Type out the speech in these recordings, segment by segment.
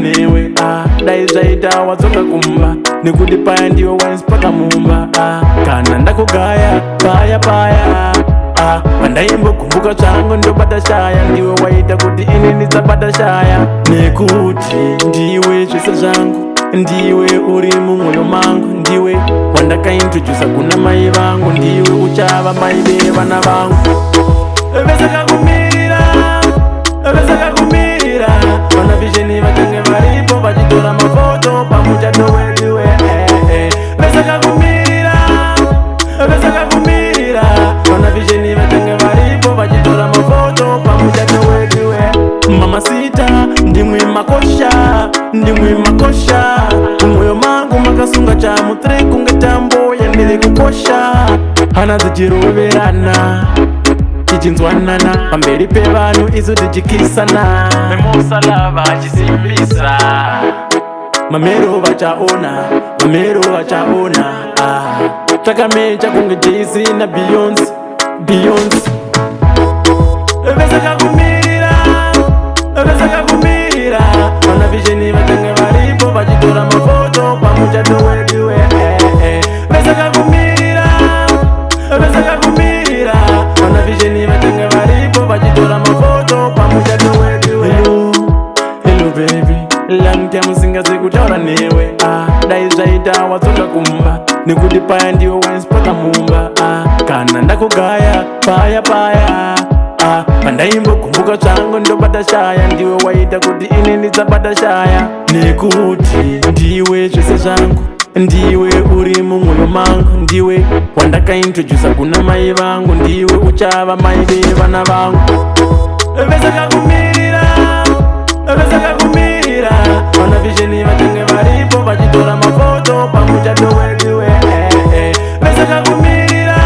newe dai zvaita wadzoka kumba nekuti paya ndiwe wainsipaka mumba kana ndakugaya paya paya pandaimbogumbuka zvangu ndobata shaya ndiwe waita kuti ini ndidzabata shaya nekuti ndiwe zvese zvangu ndiwe uri mumwoyo mangu ndiwe wandakaintrodusa kuna mai vangu ndiwe uchava mai vevana vangu vesakakumirira vana vizheni vachange varipo vachitora mafoto pamuchato weduwe vesakakumirira vana vizheni vachange varipo vachitora mafoto pamuchato weduwe mamasita ndimwi makosha mumwoyo mangu makasunga chamutri kunge tambo yandiri kukosha hana dzichiroverana tichinzwanana pamberi pevanhu isu tichikisana memusalava chisimbisa mamero vachaona takamecha kunge Jay-Z na Beyonce vesakakumirira vana vizheni vachange varipo vachitora mafoto pamuchato weduwe vesakakumirira vana vizheni vachange varipo vachitora mafoto pamuchato weduwe hello baby long time singazi kutaura newe dai zvaita wadzoka kumba nekuti paya ndiwe wainsipaka mumba kana ndakugaya paya pandaimbogumbuka zvangu ndobata shaya ndiwe waita kuti ini ndidzabata shaya nekuti ndiwe zvese zvangu ndiwe uri mumwoyo mangu ndiwe wandakaintrodusa kuna mai vangu ndiwe uchava mai vevana vangu vesakakumirira vana vizheni vachange varipo vachitora mafoto pamuchato weduwe vesakakumirira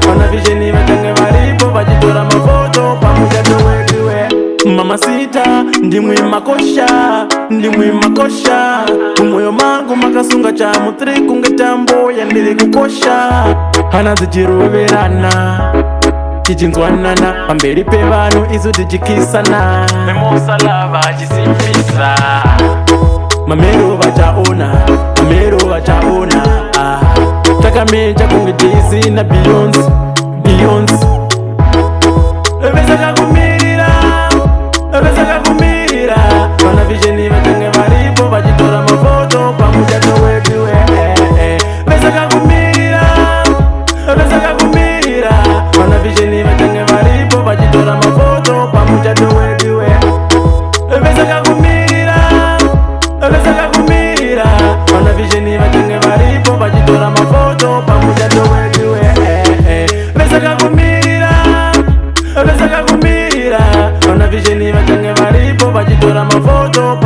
vana vizheni vachange varipo vachitora mafoto pamuchato weduwe mamasita ndimwi makosha mumwoyo mangu makasunga chamutri kunge tambo yandiri kukosha hana dzichiroverana tichinzwanana pamberi pevanhu isu tichikisana memusalava chisimbisa mamero vachaona takamecha kunge Jay-Z na Beyonce vesakakumirira vana vizheni vachange varipo vachitora mafoto pamuchato weduwe vesakakumirira vana vizheni vachange varipo vachitora mafoto pamuchato weduwe vesakakumirira vana vizheni vachange varipo vachitora mafoto pamuchato weduwe vesakakumirira vana vizheni vachange varipo vachitora mafoto